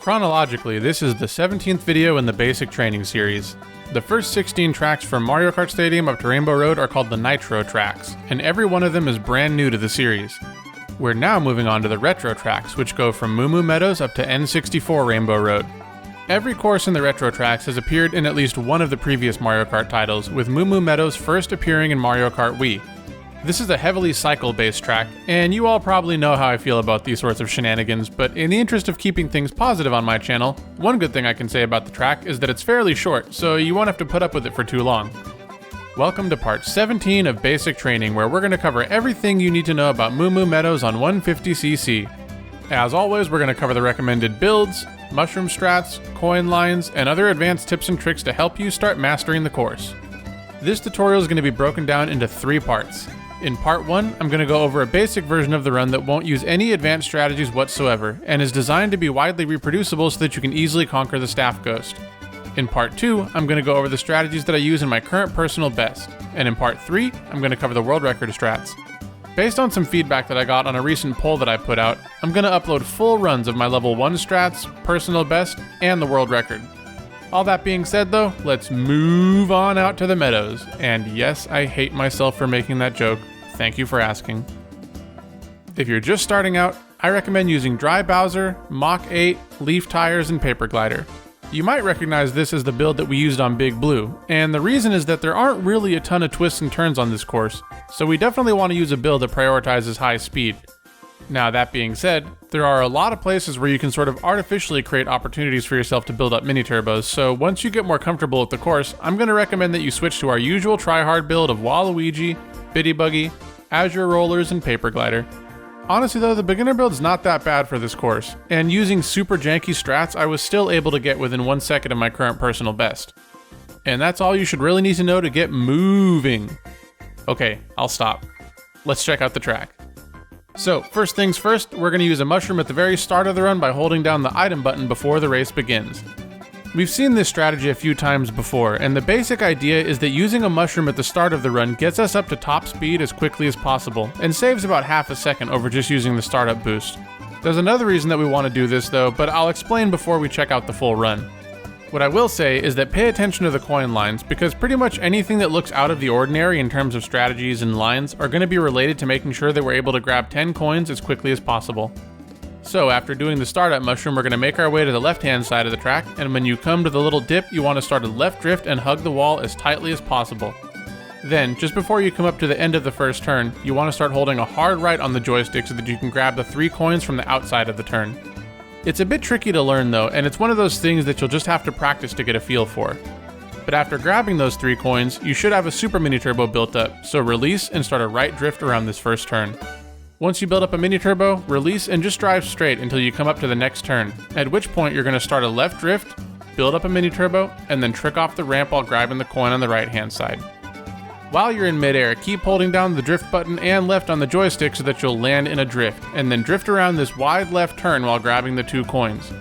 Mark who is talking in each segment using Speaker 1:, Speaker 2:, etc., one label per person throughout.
Speaker 1: Chronologically, this is the 17th video in the Basic Training series. The first 16 tracks from Mario Kart Stadium up to Rainbow Road are called the Nitro tracks, and every one of them is brand new to the series. We're now moving on to the Retro tracks, which go from Moo Moo Meadows up to N64 Rainbow Road. Every course in the Retro tracks has appeared in at least one of the previous Mario Kart titles, with Moo Moo Meadows first appearing in Mario Kart Wii. This is a heavily cycle-based track, and you all probably know how I feel about these sorts of shenanigans, but in the interest of keeping things positive on my channel, one good thing I can say about the track is that it's fairly short, so you won't have to put up with it for too long. Welcome to part 17 of Basic Training, where we're going to cover everything you need to know about Moo Moo Meadows on 150cc. As always, we're going to cover the recommended builds, mushroom strats, coin lines, and other advanced tips and tricks to help you start mastering the course. This tutorial is going to be broken down into 3 parts. In part 1, I'm going to go over a basic version of the run that won't use any advanced strategies whatsoever, and is designed to be widely reproducible so that you can easily conquer the Staff Ghost. In part 2, I'm going to go over the strategies that I use in my current personal best, and in part 3, I'm going to cover the world record strats. Based on some feedback that I got on a recent poll that I put out, I'm going to upload full runs of my level 1 strats, personal best, and the world record. All that being said though, let's move on out to the meadows. And yes, I hate myself for making that joke. Thank you for asking. If you're just starting out, I recommend using Dry Bowser, Mach 8, Leaf Tires, and Paper Glider. You might recognize this as the build that we used on Big Blue, and the reason is that there aren't really a ton of twists and turns on this course, so we definitely want to use a build that prioritizes high speed. Now that being said, there are a lot of places where you can sort of artificially create opportunities for yourself to build up mini turbos, so once you get more comfortable with the course, I'm going to recommend that you switch to our usual try-hard build of Waluigi, Biddy Buggy, Azure Rollers, and Paper Glider. Honestly though, the beginner build's not that bad for this course, and using super janky strats I was still able to get within 1 second of my current personal best. And that's all you should really need to know to get moving. Okay, I'll stop. Let's check out the track. So, first things first, we're going to use a mushroom at the very start of the run by holding down the item button before the race begins. We've seen this strategy a few times before, and the basic idea is that using a mushroom at the start of the run gets us up to top speed as quickly as possible, and saves about half a second over just using the startup boost. There's another reason that we want to do this though, but I'll explain before we check out the full run. What I will say is that pay attention to the coin lines, because pretty much anything that looks out of the ordinary in terms of strategies and lines are going to be related to making sure that we're able to grab 10 coins as quickly as possible. So after doing the startup mushroom, we're going to make our way to the left-hand side of the track, and when you come to the little dip, you want to start a left drift and hug the wall as tightly as possible. Then, just before you come up to the end of the first turn, you want to start holding a hard right on the joystick so that you can grab the 3 coins from the outside of the turn. It's a bit tricky to learn though, and it's one of those things that you'll just have to practice to get a feel for. But after grabbing those 3 coins, you should have a super mini turbo built up, so release and start a right drift around this first turn. Once you build up a mini turbo, release and just drive straight until you come up to the next turn, at which point you're going to start a left drift, build up a mini turbo, and then trick off the ramp while grabbing the coin on the right hand side. While you're in midair, keep holding down the drift button and left on the joystick so that you'll land in a drift, and then drift around this wide left turn while grabbing the 2 coins.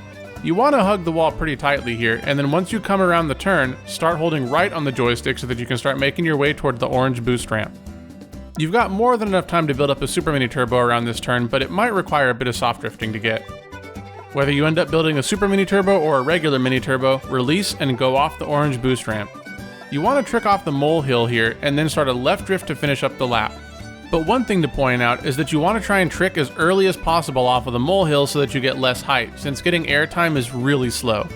Speaker 1: You want to hug the wall pretty tightly here, and then once you come around the turn, start holding right on the joystick so that you can start making your way towards the orange boost ramp. You've got more than enough time to build up a super mini turbo around this turn, but it might require a bit of soft drifting to get. Whether you end up building a super mini turbo or a regular mini turbo, release and go off the orange boost ramp. You want to trick off the molehill here and then start a left drift to finish up the lap. But one thing to point out is that you want to try and trick as early as possible off of the molehill so that you get less height, since getting airtime is really slow.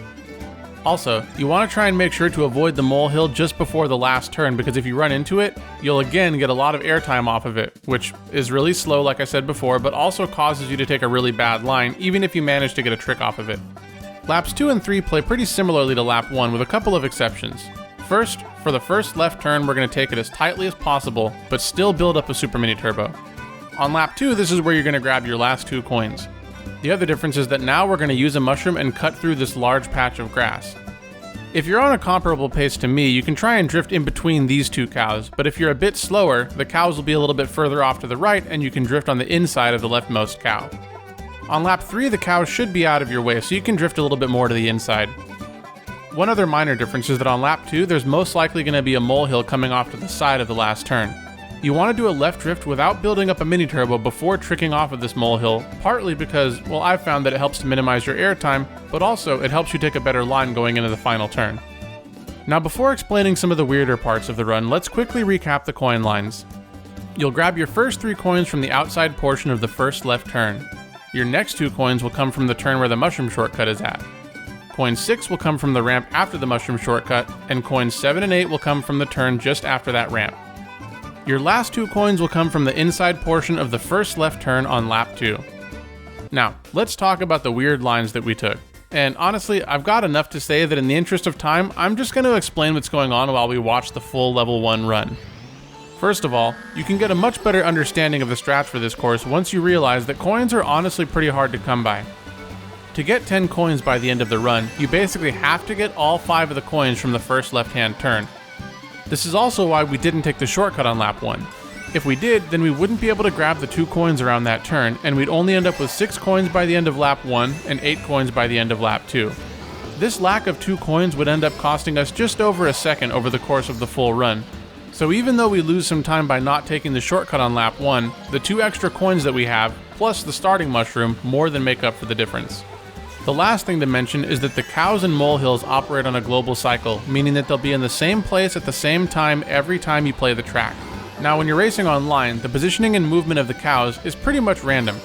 Speaker 1: Also, you want to try and make sure to avoid the molehill just before the last turn, because if you run into it, you'll again get a lot of airtime off of it, which is really slow like I said before, but also causes you to take a really bad line, even if you manage to get a trick off of it. Laps 2 and 3 play pretty similarly to lap 1 with a couple of exceptions. First, for the first left turn, we're going to take it as tightly as possible, but still build up a super mini turbo. On lap 2, this is where you're going to grab your last 2 coins. The other difference is that now we're going to use a mushroom and cut through this large patch of grass. If you're on a comparable pace to me, you can try and drift in between these 2 cows, but if you're a bit slower, the cows will be a little bit further off to the right and you can drift on the inside of the leftmost cow. On lap 3, the cows should be out of your way, so you can drift a little bit more to the inside. One other minor difference is that on lap 2, there's most likely going to be a molehill coming off to the side of the last turn. You want to do a left drift without building up a mini turbo before tricking off of this molehill, partly because, well, I've found that it helps to minimize your air time, but also it helps you take a better line going into the final turn. Now before explaining some of the weirder parts of the run, let's quickly recap the coin lines. You'll grab your first 3 coins from the outside portion of the first left turn. Your next 2 coins will come from the turn where the mushroom shortcut is at. Coin 6 will come from the ramp after the mushroom shortcut, and coins 7 and 8 will come from the turn just after that ramp. Your last 2 coins will come from the inside portion of the first left turn on lap 2. Now, let's talk about the weird lines that we took. And honestly, I've got enough to say that in the interest of time, I'm just going to explain what's going on while we watch the full level 1 run. First of all, you can get a much better understanding of the strats for this course once you realize that coins are honestly pretty hard to come by. To get 10 coins by the end of the run, you basically have to get all 5 of the coins from the first left-hand turn. This is also why we didn't take the shortcut on lap 1. If we did, then we wouldn't be able to grab the 2 coins around that turn, and we'd only end up with 6 coins by the end of lap 1 and 8 coins by the end of lap 2. This lack of 2 coins would end up costing us just over a second over the course of the full run. So even though we lose some time by not taking the shortcut on lap 1, the 2 extra coins that we have, plus the starting mushroom, more than make up for the difference. The last thing to mention is that the cows and molehills operate on a global cycle, meaning that they'll be in the same place at the same time every time you play the track. Now when you're racing online, the positioning and movement of the cows is pretty much random.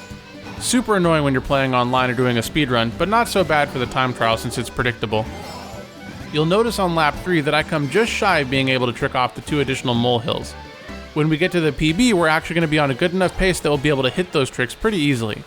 Speaker 1: Super annoying when you're playing online or doing a speedrun, but not so bad for the time trial since it's predictable. You'll notice on lap 3 that I come just shy of being able to trick off the 2 additional molehills. When we get to the PB, we're actually going to be on a good enough pace that we'll be able to hit those tricks pretty easily.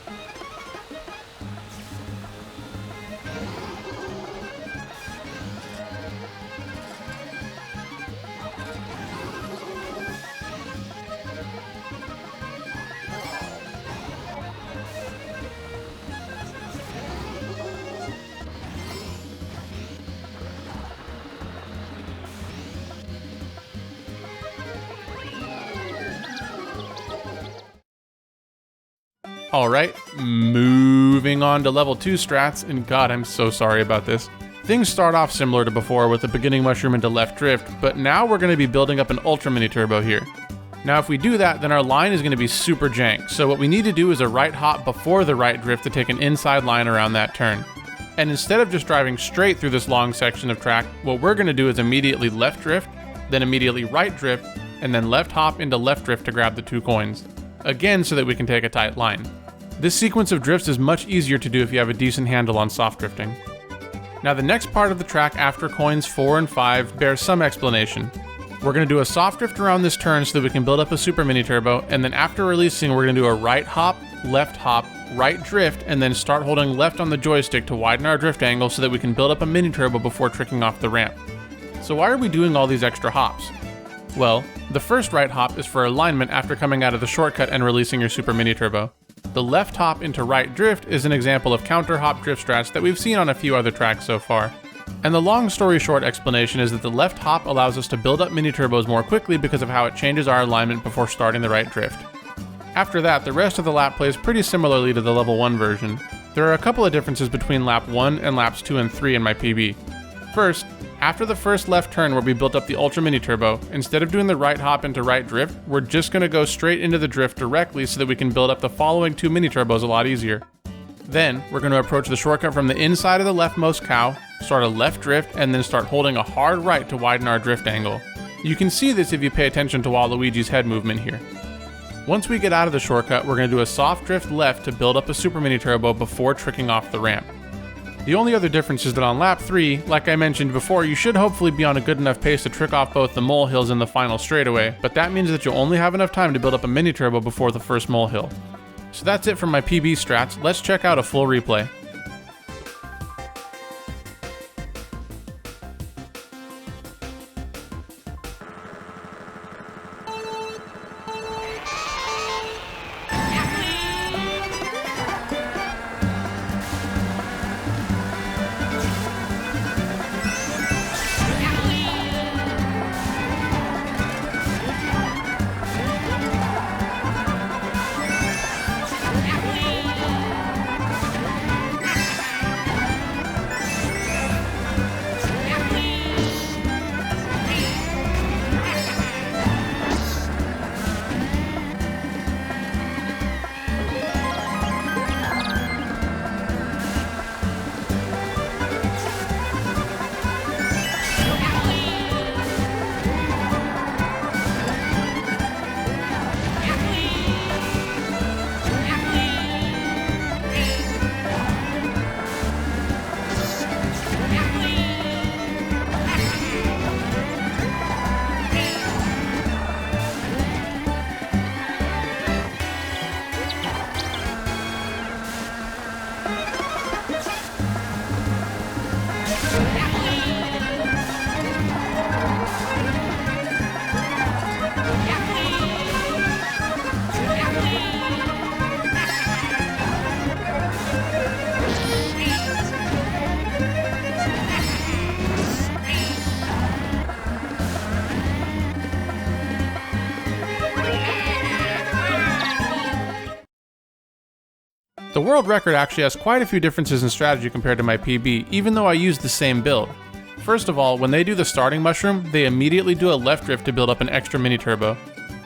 Speaker 1: Alright, moving on to level 2 strats, and god, I'm so sorry about this. Things start off similar to before with the beginning mushroom into left drift, but now we're going to be building up an ultra mini turbo here. Now if we do that, then our line is going to be super jank, so what we need to do is a right hop before the right drift to take an inside line around that turn. And instead of just driving straight through this long section of track, what we're going to do is immediately left drift, then immediately right drift, and then left hop into left drift to grab the 2 coins. Again, so that we can take a tight line. This sequence of drifts is much easier to do if you have a decent handle on soft drifting. Now the next part of the track after coins 4 and 5 bears some explanation. We're going to do a soft drift around this turn so that we can build up a super mini turbo, and then after releasing we're going to do a right hop, right drift, and then start holding left on the joystick to widen our drift angle so that we can build up a mini turbo before tricking off the ramp. So why are we doing all these extra hops? Well, the first right hop is for alignment after coming out of the shortcut and releasing your super mini turbo. The left hop into right drift is an example of counter hop drift strats that we've seen on a few other tracks so far. And the long story short explanation is that the left hop allows us to build up mini turbos more quickly because of how it changes our alignment before starting the right drift. After that, the rest of the lap plays pretty similarly to the level 1 version. There are a couple of differences between lap 1 and laps 2 and 3 in my PB. First, after the first left turn where we built up the ultra mini turbo, instead of doing the right hop into right drift, we're just going to go straight into the drift directly so that we can build up the following 2 mini turbos a lot easier. Then, we're going to approach the shortcut from the inside of the leftmost cow, start a left drift, and then start holding a hard right to widen our drift angle. You can see this if you pay attention to Waluigi's head movement here. Once we get out of the shortcut, we're going to do a soft drift left to build up a super mini turbo before tricking off the ramp. The only other difference is that on lap 3, like I mentioned before, you should hopefully be on a good enough pace to trick off both the molehills and the final straightaway, but that means that you'll only have enough time to build up a mini turbo before the first molehill. So that's it for my PB strats. Let's check out a full replay. The world record actually has quite a few differences in strategy compared to my PB, even though I used the same build. First of all, when they do the starting mushroom, they immediately do a left drift to build up an extra mini turbo.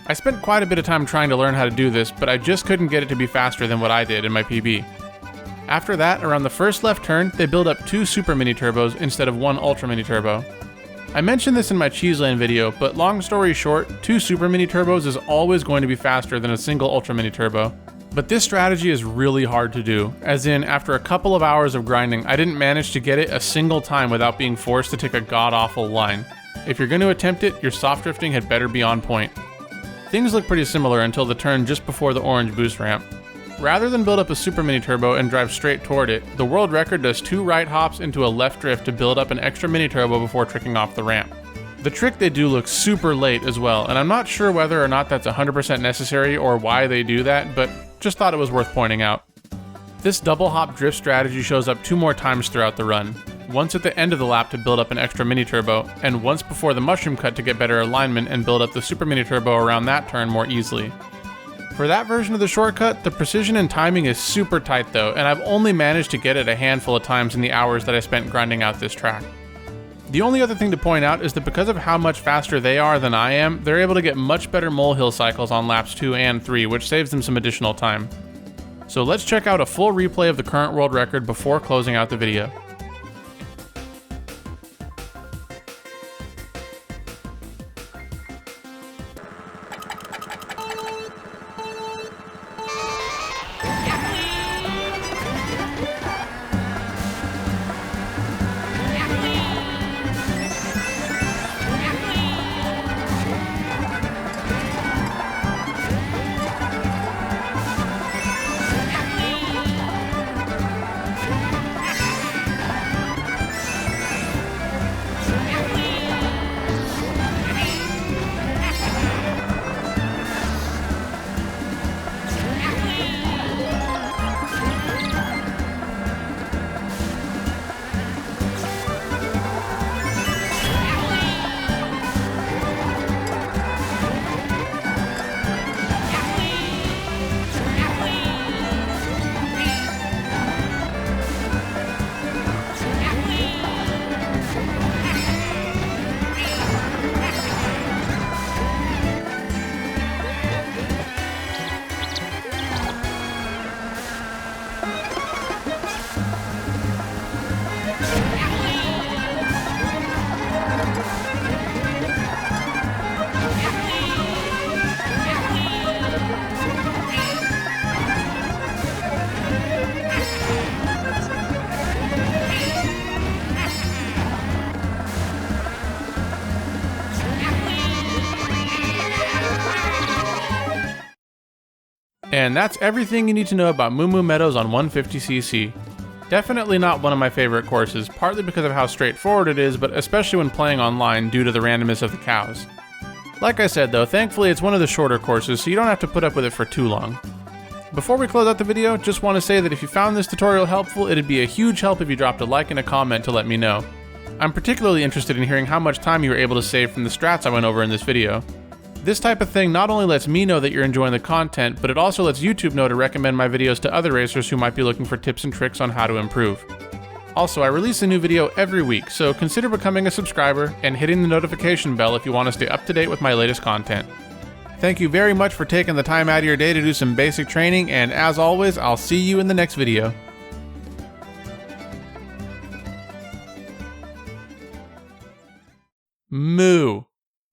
Speaker 1: I spent quite a bit of time trying to learn how to do this, but I just couldn't get it to be faster than what I did in my PB. After that, around the first left turn, they build up 2 super mini turbos instead of 1 ultra mini turbo. I mentioned this in my Cheeseland video, but long story short, 2 super mini turbos is always going to be faster than a single ultra mini turbo. But this strategy is really hard to do, as in, after a couple of hours of grinding, I didn't manage to get it a single time without being forced to take a god-awful line. If you're going to attempt it, your soft drifting had better be on point. Things look pretty similar until the turn just before the orange boost ramp. Rather than build up a super mini turbo and drive straight toward it, the world record does 2 right hops into a left drift to build up an extra mini turbo before tricking off the ramp. The trick they do looks super late as well, and I'm not sure whether or not that's 100% necessary or why they do that, but just thought it was worth pointing out. This double hop drift strategy shows up 2 more times throughout the run. Once at the end of the lap to build up an extra mini turbo, and once before the mushroom cut to get better alignment and build up the super mini turbo around that turn more easily. For that version of the shortcut, the precision and timing is super tight though, and I've only managed to get it a handful of times in the hours that I spent grinding out this track. The only other thing to point out is that because of how much faster they are than I am, they're able to get much better molehill cycles on laps 2 and 3, which saves them some additional time. So let's check out a full replay of the current world record before closing out the video. And that's everything you need to know about Moo Moo Meadows on 150cc. Definitely not one of my favorite courses, partly because of how straightforward it is, but especially when playing online due to the randomness of the cows. Like I said though, thankfully it's one of the shorter courses, so you don't have to put up with it for too long. Before we close out the video, just want to say that if you found this tutorial helpful, it'd be a huge help if you dropped a like and a comment to let me know. I'm particularly interested in hearing how much time you were able to save from the strats I went over in this video. This type of thing not only lets me know that you're enjoying the content, but it also lets YouTube know to recommend my videos to other racers who might be looking for tips and tricks on how to improve. Also, I release a new video every week, so consider becoming a subscriber and hitting the notification bell if you want to stay up to date with my latest content. Thank you very much for taking the time out of your day to do some basic training, and as always, I'll see you in the next video. Moo.